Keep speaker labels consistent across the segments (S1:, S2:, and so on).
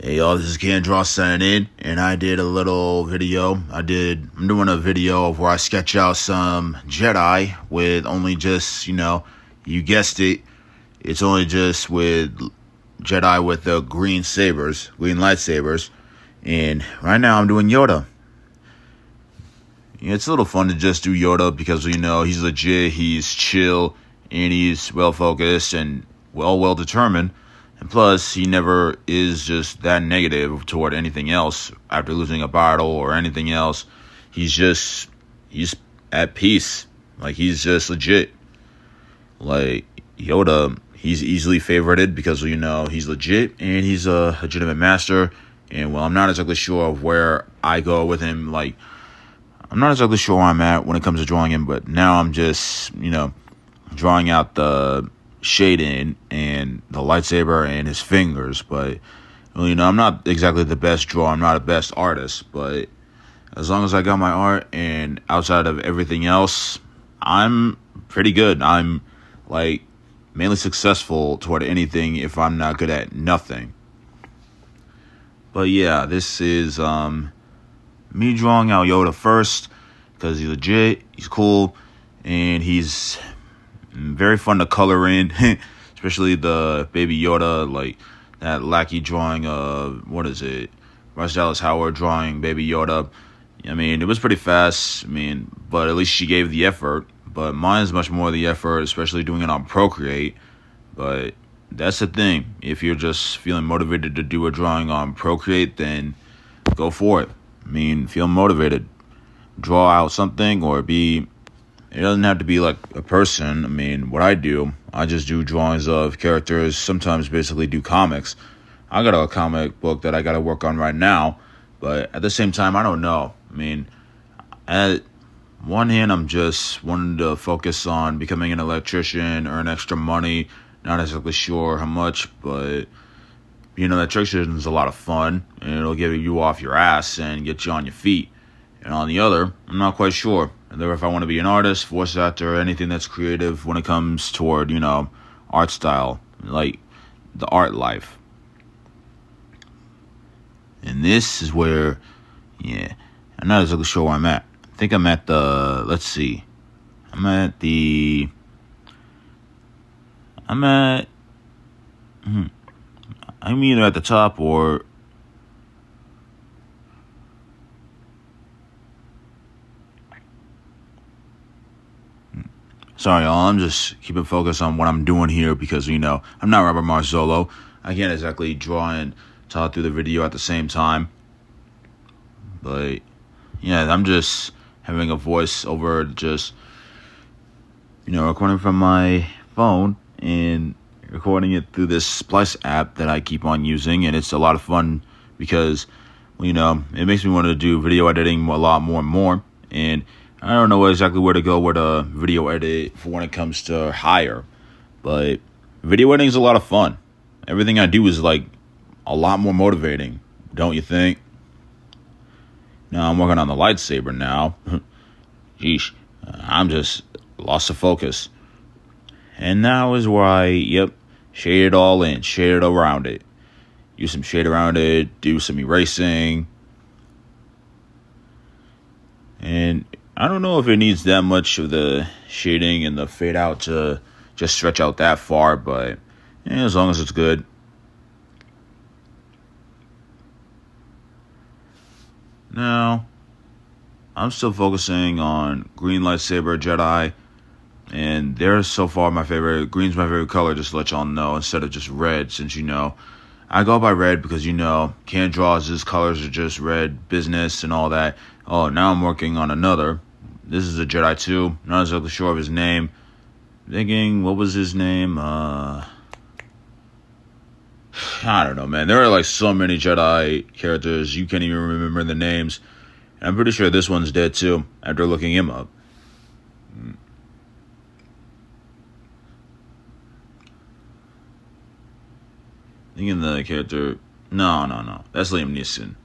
S1: Hey y'all, this is Candraw signing in, and I did a little video. I'm doing a video of where I sketch out some Jedi with only just, you guessed it, it's only just with Jedi with the green lightsabers. And right now I'm doing Yoda. It's a little fun to just do Yoda because, he's legit, he's chill, and he's well-focused and well-determined. And plus, he never is just that negative toward anything else after losing a battle or anything else. He's at peace. Like, he's just legit. Like, Yoda, he's easily favorited because, he's legit and he's a legitimate master. And, I'm not exactly sure of where I go with him. Like, I'm not exactly sure where I'm at when it comes to drawing him, but now I'm just, drawing out the shading and the lightsaber and his fingers. But I'm not exactly the best drawer, I'm not a best artist, but as long as I got my art and outside of everything else, I'm pretty good. I'm like mainly successful toward anything if I'm not good at nothing. But yeah, this is me drawing out Yoda first because he's legit, he's cool, and he's very fun to color in, especially the Baby Yoda, like that lackey drawing of, Bryce Dallas Howard drawing Baby Yoda. I mean, it was pretty fast, but at least she gave the effort. But mine's much more the effort, especially doing it on Procreate. But that's the thing. If you're just feeling motivated to do a drawing on Procreate, then go for it. Feel motivated. Draw out something it doesn't have to be like a person. What I do, I just do drawings of characters, sometimes basically do comics. I got a comic book that I got to work on right now, but at the same time, I don't know. At one hand, I'm just wanting to focus on becoming an electrician, earn extra money, not exactly sure how much, but electrician is a lot of fun, and it'll get you off your ass and get you on your feet. And on the other, I'm not quite sure whether if I want to be an artist, voice actor, or anything that's creative when it comes toward, art style, like the art life. And this is where, I'm not exactly sure where I'm at. I think I'm at I'm either at the top or sorry, y'all. I'm just keeping focus on what I'm doing here because, I'm not Robert Marzolo. I can't exactly draw and talk through the video at the same time. But, I'm just having a voice over just, recording from my phone and recording it through this Splice app that I keep on using. And it's a lot of fun because, it makes me want to do video editing a lot more and more. And I don't know exactly where to go with a video edit for when it comes to hire, but video editing is a lot of fun. Everything I do is like a lot more motivating, don't you think? Now I'm working on the lightsaber now. Yeesh, I'm just lost of focus. And now is where I, shade it all in, shade it around it. Use some shade around it, do some erasing. And I don't know if it needs that much of the shading and the fade out to just stretch out that far, but as long as it's good. Now, I'm still focusing on green lightsaber Jedi, and they're so far my favorite. Green's my favorite color, just to let y'all know, instead of just red, since I go by red because, Candraw's colors are just red, business and all that. Oh, now I'm working on another. This is a Jedi 2. Not exactly sure of his name. Thinking, what was his name? I don't know, man. There are like so many Jedi characters, you can't even remember the names. And I'm pretty sure this one's dead too, after looking him up. Thinking the character... No. That's Liam Neeson.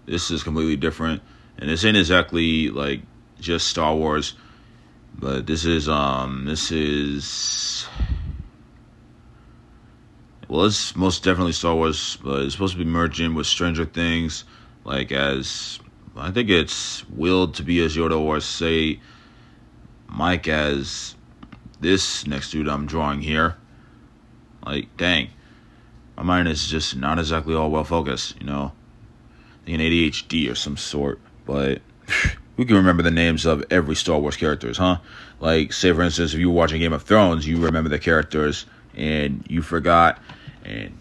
S1: This is completely different. And this ain't exactly like just Star Wars, but this is well, it's most definitely Star Wars, but it's supposed to be merging with Stranger Things, like as I think it's willed to be as Yoda, or say Mike as this next dude I'm drawing here. Like, dang, my mind is just not exactly all well focused, you know. I think an ADHD or some sort, but we can remember the names of every Star Wars characters, huh? Like, say for instance, if you were watching Game of Thrones, you remember the characters and you forgot. And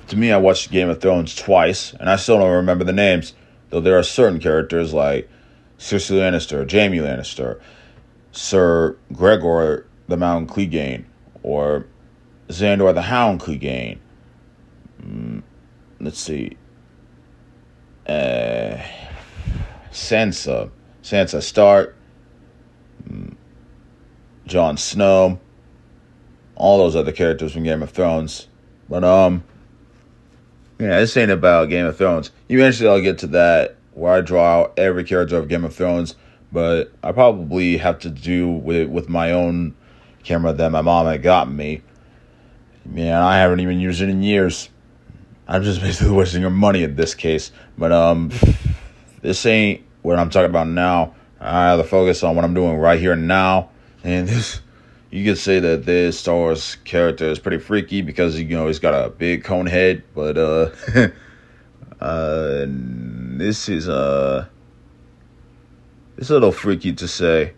S1: to me, I watched Game of Thrones twice, and I still don't remember the names. Though there are certain characters like Cersei Lannister, Jaime Lannister, Sir Gregor the Mountain Clegane, or Xandor the Hound Clegane. Let's see. Sansa Stark, Jon Snow, all those other characters from Game of Thrones. But yeah, this ain't about Game of Thrones. Eventually I'll get to that where I draw out every character of Game of Thrones, but I probably have to do with my own camera that my mom had gotten me. Man, I haven't even used it in years. I'm just basically wasting her money in this case. But this ain't what I'm talking about now. I have to focus on what I'm doing right here and now. And this, you could say that this Star Wars character is pretty freaky because, you know, he's got a big cone head. But this is it's a little freaky to say.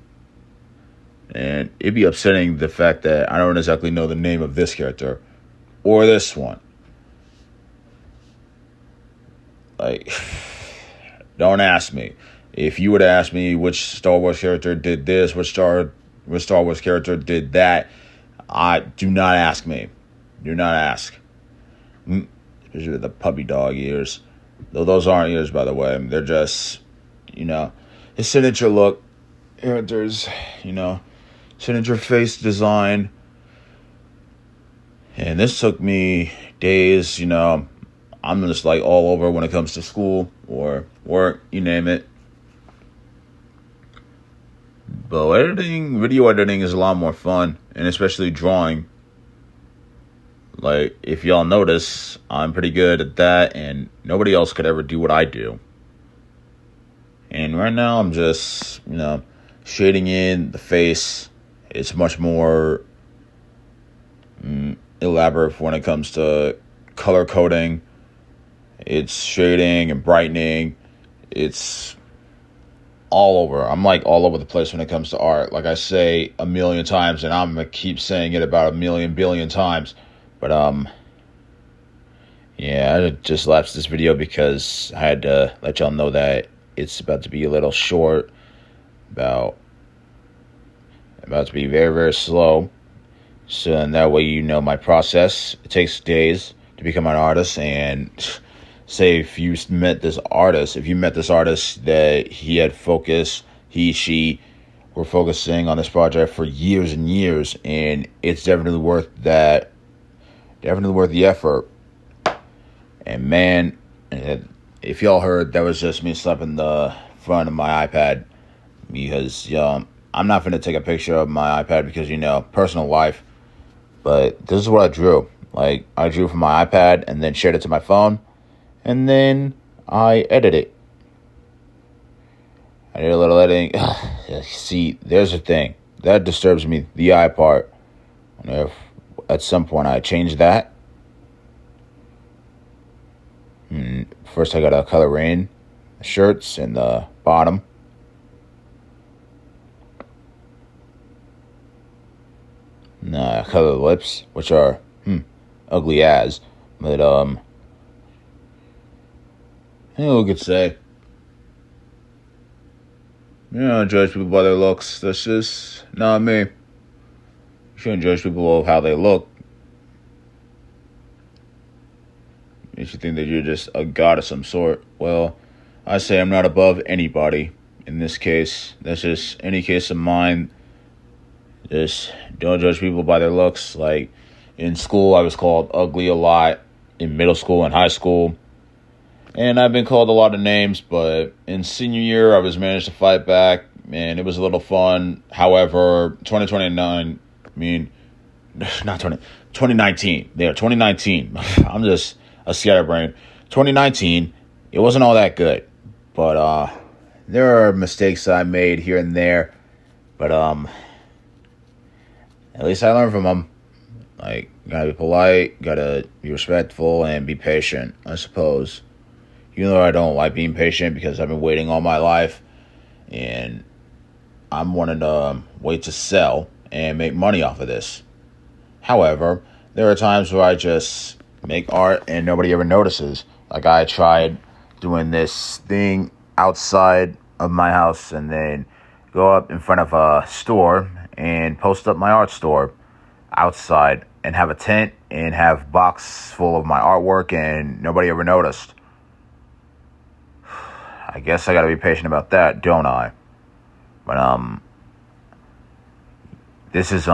S1: And it'd be upsetting the fact that I don't exactly know the name of this character or this one. Like, don't ask me. If you would ask me which Star Wars character did this, which Star Wars character did that, do not ask me. Do not ask. Especially with the puppy dog ears. Though those aren't ears, by the way. They're just, you know, his signature look. Characters, you know, signature face design. And this took me days, you know. I'm just like all over when it comes to school or work, you name it. But video editing is a lot more fun, and especially drawing. Like, if y'all notice, I'm pretty good at that, and nobody else could ever do what I do. And right now, I'm just, you know, shading in the face. It's much more elaborate when it comes to color coding. It's shading and brightening. It's all over. I'm like all over the place when it comes to art. Like I say a million times, and I'm going to keep saying it about a million billion times. But, yeah, I just lapsed this video because I had to let y'all know that it's about to be a little short. About to be very, very slow. So and that way you know my process. It takes days to become an artist, and say if you met this artist that she were focusing on this project for years and years, and it's definitely worth the effort. And man, if y'all heard, that was just me slapping the front of my iPad because I'm not going to take a picture of my iPad because, you know, personal life. But this is what I drew. Like, I drew from my iPad and then shared it to my phone. And then I edit it. I did a little editing. See, there's a thing. That disturbs me, the eye part. And if at some point I change that. First I gotta color in the shirts and the bottom. And color the lips, which are ugly as. But we could say, you don't judge people by their looks. That's just not me. You shouldn't judge people of how they look. You should think that you're just a god of some sort. Well, I say I'm not above anybody. In this case, that's just any case of mine. Just don't judge people by their looks. Like, in school, I was called ugly a lot. In middle school and high school. And I've been called a lot of names, but in senior year, I was managed to fight back, and it was a little fun. However, 2029, 2019. There, 2019. I'm just a scatterbrain. 2019, it wasn't all that good. But there are mistakes that I made here and there. But at least I learned from them. Like, gotta be polite, gotta be respectful, and be patient, I suppose. Even though I don't like being patient because I've been waiting all my life. And I'm wanting to wait to sell and make money off of this. However, there are times where I just make art and nobody ever notices. Like I tried doing this thing outside of my house and then go up in front of a store and post up my art store outside and have a tent and have a box full of my artwork and nobody ever noticed. I guess I gotta be patient about that, don't I? But this is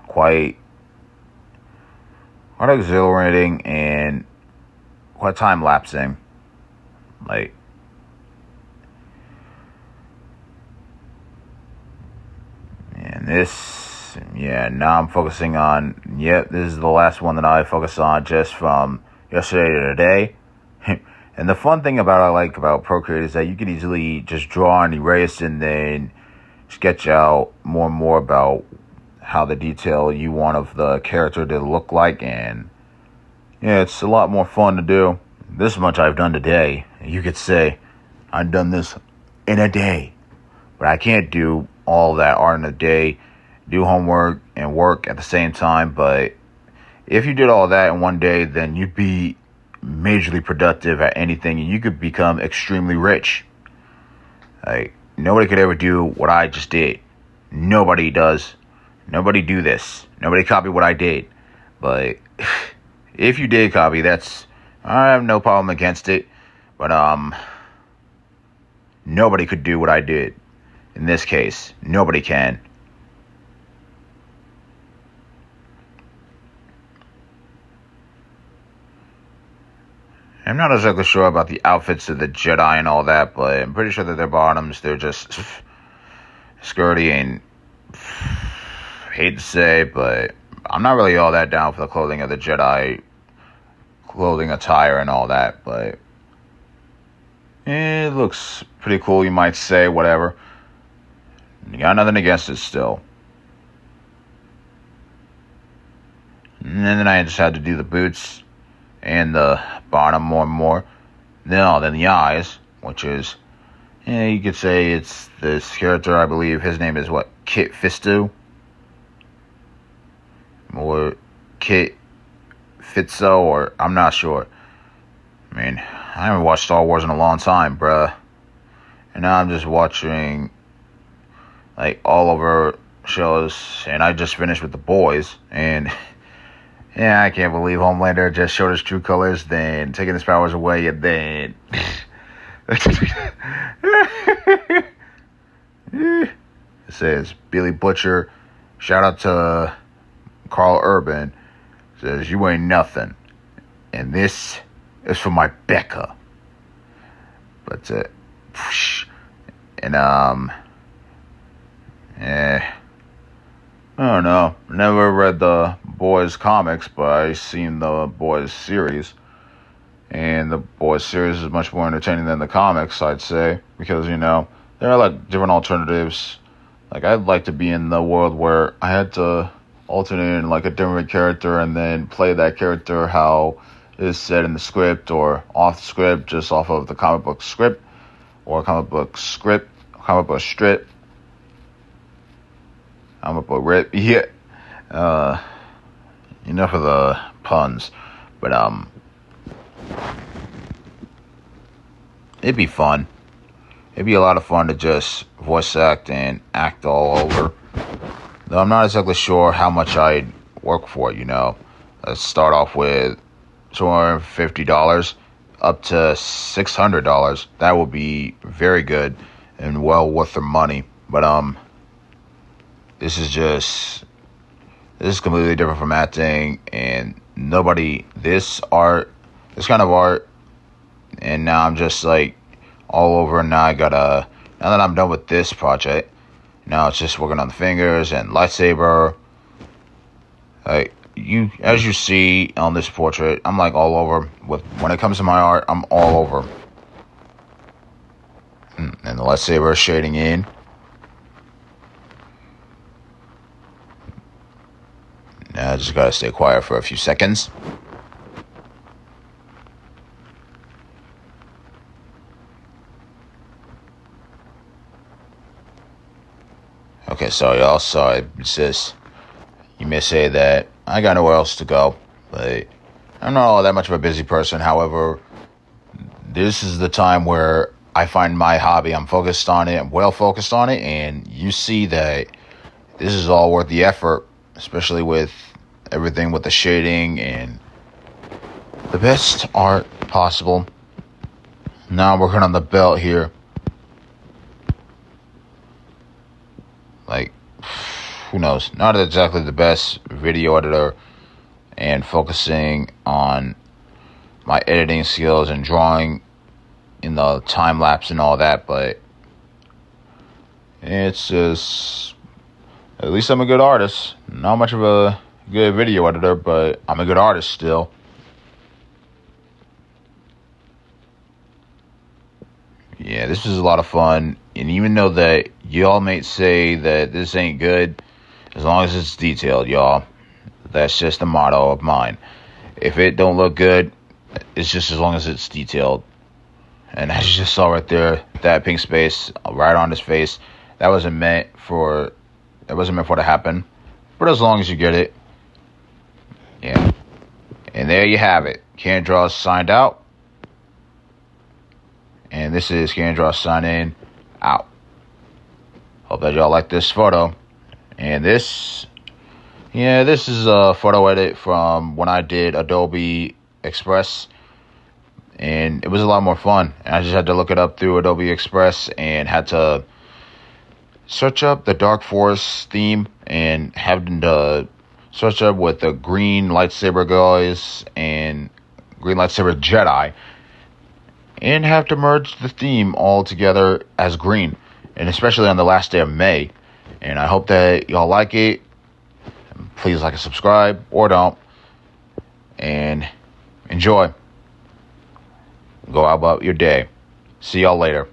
S1: quite exhilarating and quite time lapsing. Like, and this, yeah, now I'm focusing on, this is the last one that I focus on just from yesterday to today. And the fun thing about Procreate is that you can easily just draw and erase and then sketch out more and more about how the detail you want of the character to look like. And yeah, it's a lot more fun to do. This much I've done today. You could say I've done this in a day. But I can't do all that art in a day, do homework and work at the same time. But if you did all that in one day, then you'd be majorly productive at anything and you could become extremely rich. Like, nobody could ever do what I just did. Nobody does. Nobody do this. Nobody copy what I did. But if you did copy, I have no problem against it. But nobody could do what I did. In this case, nobody can. I'm not exactly sure about the outfits of the Jedi and all that, but I'm pretty sure that their bottoms, they're just skirty and hate to say, but I'm not really all that down for the clothing of the Jedi, clothing attire and all that, but it looks pretty cool, you might say, whatever. You got nothing against it still. And then I just had to do the boots and the bottom more and more. Then the eyes, which is, you could say it's this character, I believe his name is Kit Fisto? Or Kit Fitzo, or I'm not sure. I mean, I haven't watched Star Wars in a long time, bruh. And now I'm just watching, all over shows, and I just finished with The Boys, and yeah, I can't believe Homelander just showed his true colors, then taking his powers away, and then it says Billy Butcher, shout out to Carl Urban, says you ain't nothing, and this is for my Becca. But and I don't know. Never read the Boys comics, but I've seen the Boys series. And the Boys series is much more entertaining than the comics, I'd say. Because, there are different alternatives. I'd like to be in the world where I had to alternate in a different character and then play that character how it is said in the script or off the script, just off of the comic book script or comic book strip. I'm up a rip. Yeah. Enough of the puns. But, it'd be fun. It'd be a lot of fun to just voice act and act all over. Though I'm not exactly sure how much I'd work for it, Let's start off with $250 up to $600. That would be very good and well worth their money. But, this is completely different from acting, and this kind of art, and now I'm just all over, and now that I'm done with this project, now it's just working on the fingers and lightsaber, as you see on this portrait, I'm like all over. When it comes to my art, I'm all over. And the lightsaber is shading in. Now I just gotta stay quiet for a few seconds. Okay, so y'all saw it. It's just, you may say that I got nowhere else to go, but I'm not all that much of a busy person. However, this is the time where I find my hobby. I'm focused on it. I'm well focused on it, and you see that this is all worth the effort, especially with everything with the shading and the best art possible. Now I'm working on the belt here. Like, who knows? Not exactly the best video editor, and focusing on my editing skills and drawing in the time lapse and all that, but it's just, at least I'm a good artist. Not much of a good video editor, but I'm a good artist still. Yeah, this is a lot of fun, and even though that y'all may say that this ain't good, as long as it's detailed, y'all. That's just the motto of mine. If it don't look good, it's just as long as it's detailed. And as you just saw right there, that pink space right on his face, that wasn't meant for it to happen. But as long as you get it, yeah. And there you have it. Can't Draw signed out. And this is Can't Draw signing out. Hope that y'all like this photo. And this is a photo edit from when I did Adobe Express. And it was a lot more fun. And I just had to look it up through Adobe Express and had to search up the Dark Forest theme and having to search up with the green lightsaber guys and green lightsaber Jedi and have to merge the theme all together as green, and especially on the last day of May. And I hope that y'all like it. Please like and subscribe, or don't, and enjoy. Go out about your day. See y'all later.